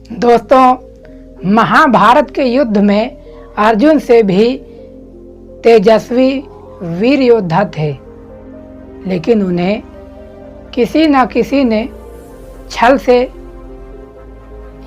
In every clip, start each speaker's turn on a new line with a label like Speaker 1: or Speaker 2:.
Speaker 1: दोस्तों, महाभारत के युद्ध में अर्जुन से भी तेजस्वी वीर योद्धा थे, लेकिन उन्हें किसी न किसी ने छल से,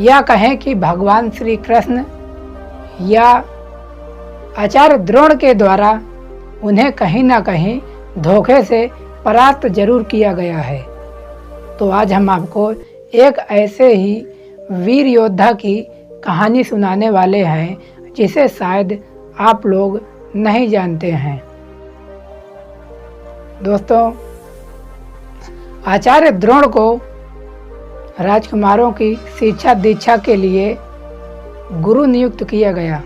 Speaker 1: या कहें कि भगवान श्री कृष्ण या आचार्य द्रोण के द्वारा उन्हें कहीं न कहीं धोखे से परास्त जरूर किया गया है। तो आज हम आपको एक ऐसे ही वीर योद्धा की कहानी सुनाने वाले हैं जिसे शायद आप लोग नहीं जानते हैं। दोस्तों, आचार्य द्रोण को राजकुमारों की शिक्षा दीक्षा के लिए गुरु नियुक्त किया गया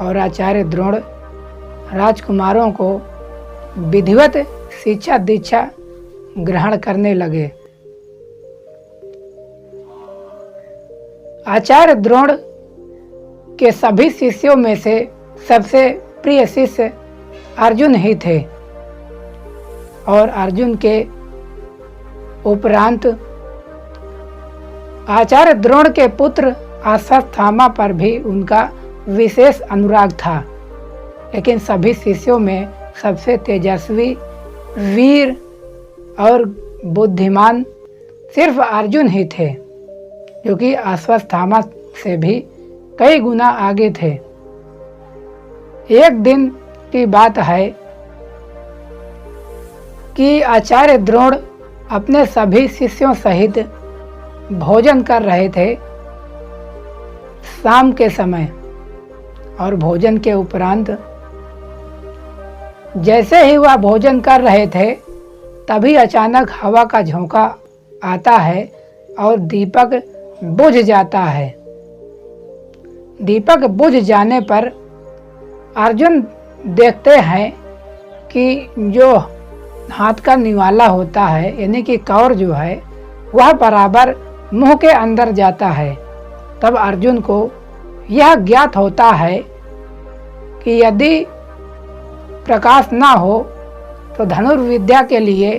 Speaker 1: और आचार्य द्रोण राजकुमारों को विधिवत शिक्षा दीक्षा ग्रहण करने लगे। आचार्य द्रोण के सभी शिष्यों में से सबसे प्रिय शिष्य अर्जुन ही थे और अर्जुन के उपरांत आचार्य द्रोण के पुत्र अश्वत्थामा पर भी उनका विशेष अनुराग था, लेकिन सभी शिष्यों में सबसे तेजस्वी, वीर और बुद्धिमान सिर्फ अर्जुन ही थे, जो कि अश्वत्थामा से भी कई गुना आगे थे। एक दिन की बात है कि आचार्य द्रोण अपने सभी शिष्यों सहित भोजन कर रहे थे शाम के समय, और भोजन के उपरांत जैसे ही वह भोजन कर रहे थे तभी अचानक हवा का झोंका आता है और दीपक बुझ जाता है। दीपक बुझ जाने पर अर्जुन देखते हैं कि जो हाथ का निवाला होता है, यानी कि कौर जो है, वह बराबर मुंह के अंदर जाता है। तब अर्जुन को यह ज्ञात होता है कि यदि प्रकाश ना हो तो धनुर्विद्या के लिए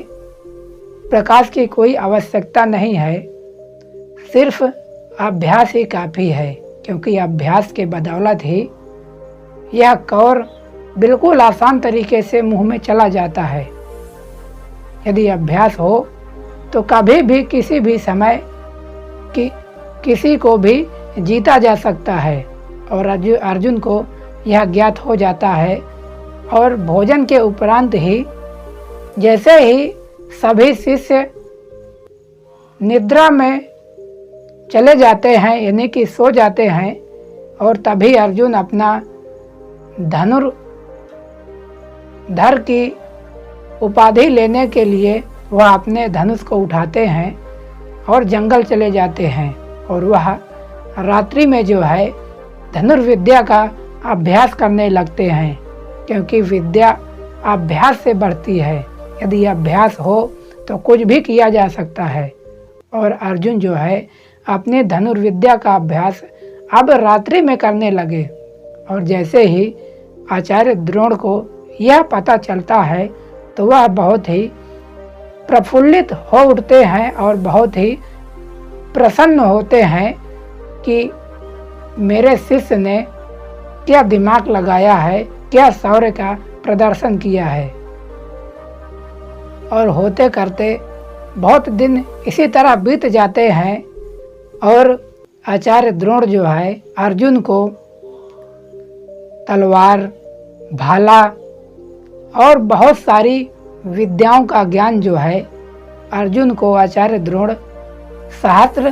Speaker 1: प्रकाश की कोई आवश्यकता नहीं है, सिर्फ अभ्यास ही काफ़ी है, क्योंकि अभ्यास के बदौलत ही यह कौर बिल्कुल आसान तरीके से मुंह में चला जाता है। यदि अभ्यास हो तो कभी भी किसी भी समय किसी को भी जीता जा सकता है, और अर्जुन को यह ज्ञात हो जाता है। और भोजन के उपरांत ही जैसे ही सभी शिष्य निद्रा में चले जाते हैं, यानी कि सो जाते हैं, और तभी अर्जुन अपना धनुर्धर की उपाधि लेने के लिए वह अपने धनुष को उठाते हैं और जंगल चले जाते हैं, और वह रात्रि में जो है धनुर्विद्या का अभ्यास करने लगते हैं, क्योंकि विद्या अभ्यास से बढ़ती है। यदि अभ्यास हो तो कुछ भी किया जा सकता है, और अर्जुन जो है अपने धनुर्विद्या का अभ्यास अब रात्रि में करने लगे। और जैसे ही आचार्य द्रोण को यह पता चलता है तो वह बहुत ही प्रफुल्लित हो उठते हैं और बहुत ही प्रसन्न होते हैं कि मेरे शिष्य ने क्या दिमाग लगाया है, क्या शौर्य का प्रदर्शन किया है। और होते करते बहुत दिन इसी तरह बीत जाते हैं, और आचार्य द्रोण जो है अर्जुन को तलवार, भाला और बहुत सारी विद्याओं का ज्ञान जो है अर्जुन को आचार्य द्रोण सहस्त्र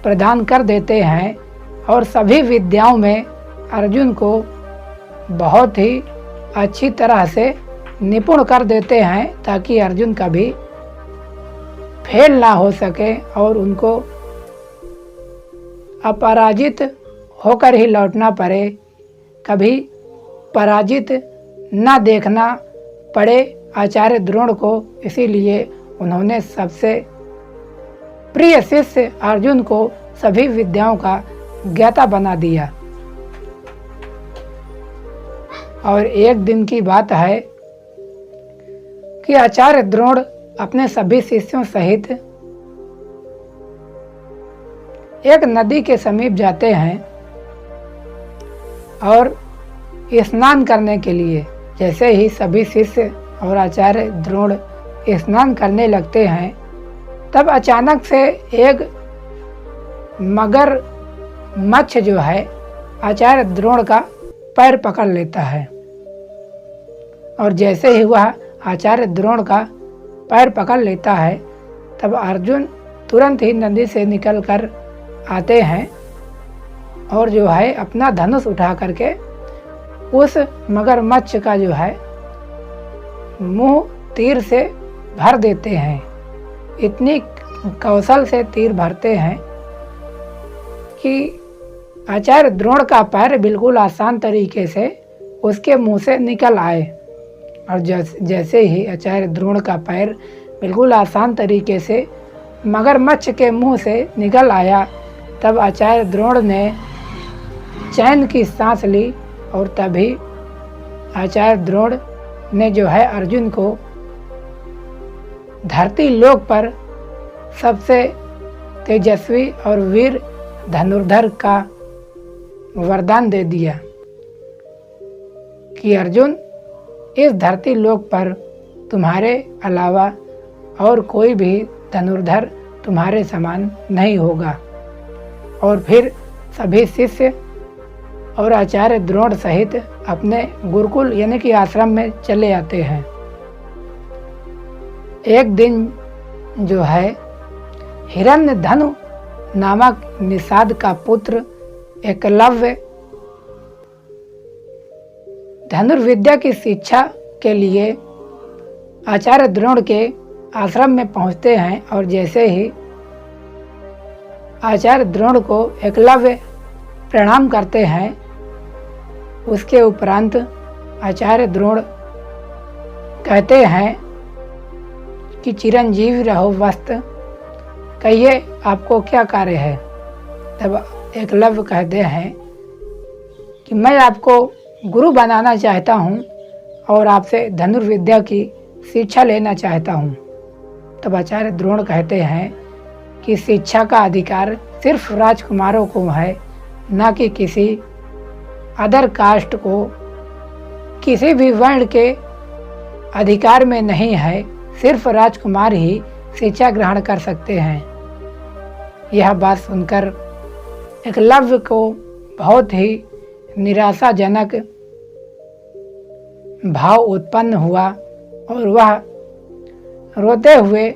Speaker 1: प्रदान कर देते हैं, और सभी विद्याओं में अर्जुन को बहुत ही अच्छी तरह से निपुण कर देते हैं, ताकि अर्जुन कभी फेल ना हो सके और उनको अपराजित होकर ही लौटना पड़े, कभी पराजित ना देखना पड़े आचार्य द्रोण को। इसीलिए उन्होंने सबसे प्रिय शिष्य अर्जुन को सभी विद्याओं का ज्ञाता बना दिया। और एक दिन की बात है कि आचार्य द्रोण अपने सभी शिष्यों सहित एक नदी के समीप जाते हैं और स्नान करने के लिए। जैसे ही सभी शिष्य और आचार्य द्रोण स्नान करने लगते हैं, तब अचानक से एक मगर मच्छ जो है आचार्य द्रोण का पैर पकड़ लेता है। और जैसे ही वह आचार्य द्रोण का पैर पकड़ लेता है, तब अर्जुन तुरंत ही नदी से निकलकर आते हैं और जो है अपना धनुष उठा करके उस मगरमच्छ का जो है मुंह तीर से भर देते हैं। इतनी कौशल से तीर भरते हैं कि आचार्य द्रोण का पैर बिल्कुल आसान तरीके से उसके मुंह से निकल आए। और जैसे ही आचार्य द्रोण का पैर बिल्कुल आसान तरीके से मगरमच्छ के मुंह से निकल आया, तब आचार्य द्रोण ने चैन की सांस ली और तभी आचार्य द्रोण ने जो है अर्जुन को धरती लोक पर सबसे तेजस्वी और वीर धनुर्धर का वरदान दे दिया कि अर्जुन, इस धरती लोक पर तुम्हारे अलावा और कोई भी धनुर्धर तुम्हारे समान नहीं होगा। और फिर सभी शिष्य और आचार्य द्रोण सहित अपने गुरुकुल यानी कि आश्रम में चले आते हैं। एक दिन जो है हिरण्यधनु नामक निषाद का पुत्र एकलव्य धनुर्विद्या की शिक्षा के लिए आचार्य द्रोण के आश्रम में पहुंचते हैं। और जैसे ही आचार्य द्रोण को एकलव्य प्रणाम करते हैं, उसके उपरांत आचार्य द्रोण कहते हैं कि चिरंजीवी रहो वस्त, कहिए आपको क्या कार्य है। तब एकलव्य कहते हैं कि मैं आपको गुरु बनाना चाहता हूँ और आपसे धनुर्विद्या की शिक्षा लेना चाहता हूँ। तब आचार्य द्रोण कहते हैं कि शिक्षा का अधिकार सिर्फ राजकुमारों को है, न कि किसी अदर कास्ट को, किसी भी वर्ण के अधिकार में नहीं है। सिर्फ राजकुमार ही शिक्षा ग्रहण कर सकते हैं। यह बात सुनकर एकलव्य को बहुत ही निराशाजनक भाव उत्पन्न हुआ और वह रोते हुए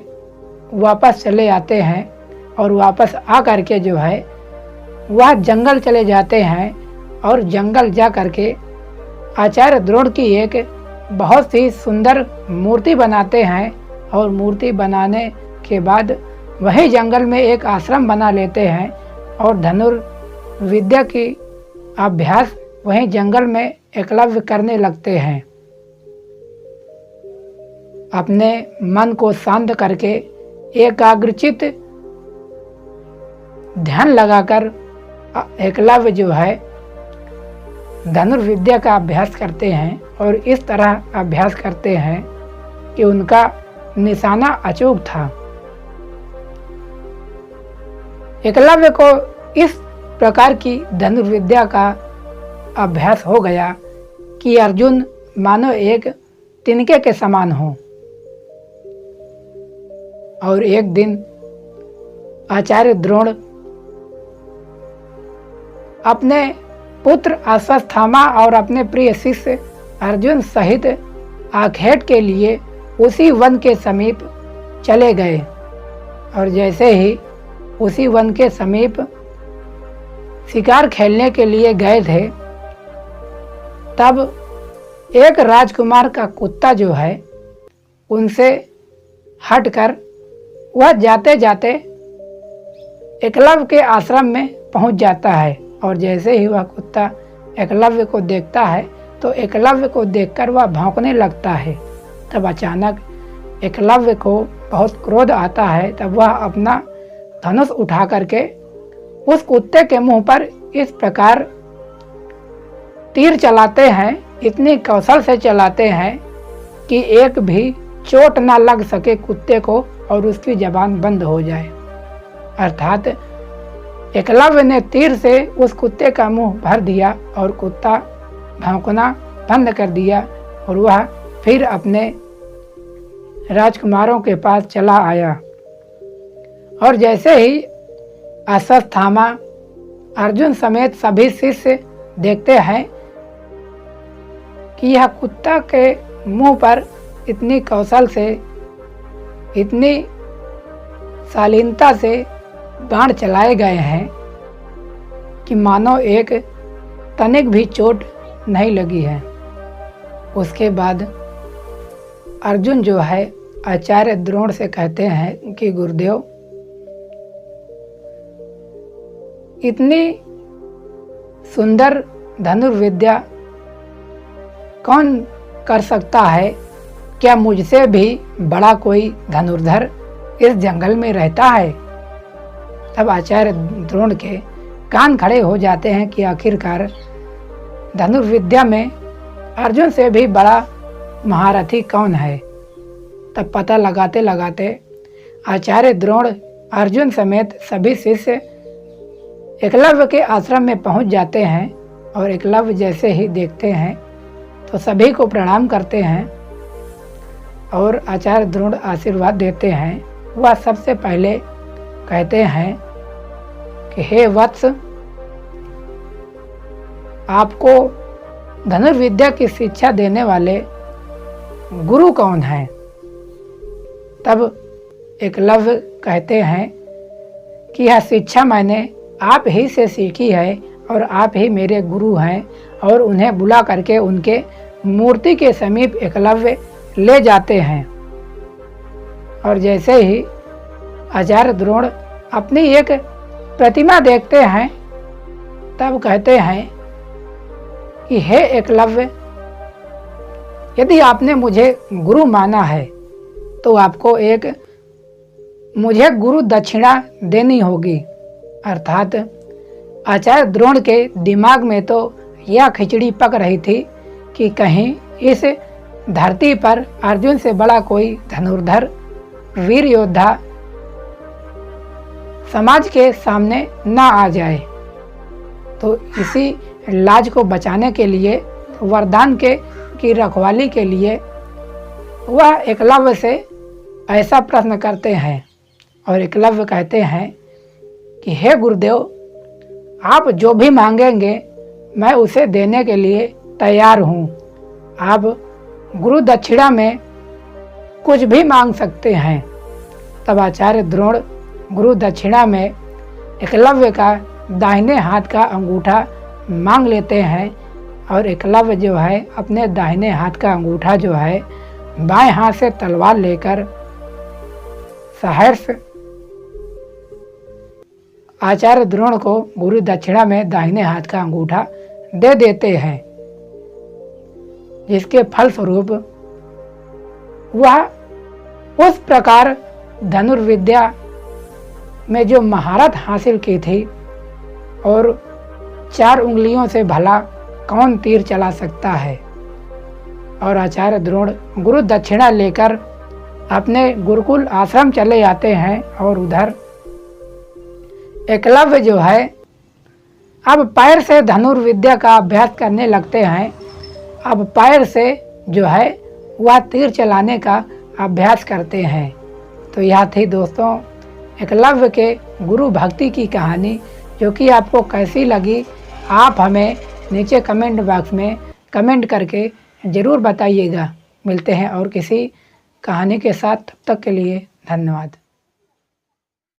Speaker 1: वापस चले आते हैं। और वापस आ करके जो है वह जंगल चले जाते हैं और जंगल जा करके आचार्य द्रोण की एक बहुत ही सुंदर मूर्ति बनाते हैं। और मूर्ति बनाने के बाद वही जंगल में एक आश्रम बना लेते हैं और धनुर्विद्या की अभ्यास वहीं जंगल में एकलव्य करने लगते हैं। अपने मन को शांत करके एकाग्रचित ध्यान लगाकर एकलव्य जो है धनुर्विद्या का अभ्यास करते हैं। और इस तरह अभ्यास करते हैं कि उनका निशाना अचूक था। एकलव्य को इस प्रकार की धनुर्विद्या का अभ्यास हो गया कि अर्जुन मानो एक तिनके के समान हो। और एक दिन आचार्य द्रोण अपने पुत्र अश्वत्थामा और अपने प्रिय शिष्य अर्जुन सहित आखेट के लिए उसी वन के समीप चले गए। और जैसे ही उसी वन के समीप शिकार खेलने के लिए गए थे, तब एक राजकुमार का कुत्ता जो है उनसे हटकर वह जाते जाते एकलव्य के आश्रम में पहुंच जाता है। और जैसे ही वह कुत्ता एकलव्य को देखता है तो एकलव्य को देखकर वह भौंकने लगता है। तब अचानक एकलव्य को बहुत क्रोध आता है। तब वह अपना धनुष उठा करके उस कुत्ते के मुंह पर इस प्रकार तीर चलाते हैं, इतनी कौशल से चलाते हैं कि एक भी चोट ना लग सके कुत्ते को और उसकी जबान बंद हो जाए। अर्थात एकलव्य ने तीर से उस कुत्ते का मुंह भर दिया और कुत्ता भौंकना बंद कर दिया और वह फिर अपने राजकुमारों के पास चला आया। और जैसे ही अश्वत्थामा अर्जुन समेत सभी शिष्य देखते हैं कि यह कुत्ता के मुंह पर इतनी कौशल से, इतनी शालीनता से बाण चलाए गए हैं कि मानो एक तनिक भी चोट नहीं लगी है। उसके बाद अर्जुन जो है आचार्य द्रोण से कहते हैं कि गुरुदेव, इतनी सुंदर धनुर्विद्या कौन कर सकता है? क्या मुझसे भी बड़ा कोई धनुर्धर इस जंगल में रहता है? तब आचार्य द्रोण के कान खड़े हो जाते हैं कि आखिरकार धनुर्विद्या में अर्जुन से भी बड़ा महारथी कौन है। तब पता लगाते लगाते आचार्य द्रोण अर्जुन समेत सभी शिष्य एकलव्य के आश्रम में पहुंच जाते हैं और एकलव्य जैसे ही देखते हैं तो सभी को प्रणाम करते हैं और आचार्य द्रोण आशीर्वाद देते हैं। वह सबसे पहले कहते हैं कि हे वत्स, आपको धनुर्विद्या की शिक्षा देने वाले गुरु कौन हैं? तब एकलव्य कहते हैं कि यह शिक्षा मैंने आप ही से सीखी है और आप ही मेरे गुरु हैं। और उन्हें बुला करके उनके मूर्ति के समीप एकलव्य ले जाते हैं। और जैसे ही आचार्य द्रोण अपनी एक प्रतिमा देखते हैं तब कहते हैं कि हे एकलव्य, यदि आपने मुझे गुरु माना है तो आपको एक मुझे गुरु दक्षिणा देनी होगी। अर्थात आचार्य द्रोण के दिमाग में तो यह खिचड़ी पक रही थी कि कहीं इस धरती पर अर्जुन से बड़ा कोई धनुर्धर वीर योद्धा समाज के सामने ना आ जाए। तो इसी लाज को बचाने के लिए, वरदान की रखवाली के लिए वह एकलव्य से ऐसा प्रश्न करते हैं। और एकलव्य कहते हैं कि हे गुरुदेव, आप जो भी मांगेंगे मैं उसे देने के लिए तैयार हूँ। आप गुरु दक्षिणा में कुछ भी मांग सकते हैं। तब आचार्य द्रोण गुरु दक्षिणा में एकलव्य का दाहिने हाथ का अंगूठा मांग लेते हैं और एकलव्य जो है अपने दाहिने हाथ का अंगूठा जो है बाएं हाथ से तलवार लेकर सहर्ष आचार्य द्रोण को गुरु दक्षिणा में दाहिने हाथ का अंगूठा दे देते हैं, जिसके फलस्वरूप वह उस प्रकार धनुर्विद्या में जो महारत हासिल की थी, और 4 उंगलियों से भला कौन तीर चला सकता है। और आचार्य द्रोण गुरु दक्षिणा लेकर अपने गुरुकुल आश्रम चले जाते हैं। और उधर एकलव्य जो है अब पैर से धनुर्विद्या का अभ्यास करने लगते हैं। अब पैर से जो है वह तीर चलाने का अभ्यास करते हैं। तो यह थी दोस्तों एकलव्य के गुरु भक्ति की कहानी, जो कि आपको कैसी लगी आप हमें नीचे कमेंट बॉक्स में कमेंट करके ज़रूर बताइएगा। मिलते हैं और किसी कहानी के साथ, तब तक के लिए धन्यवाद।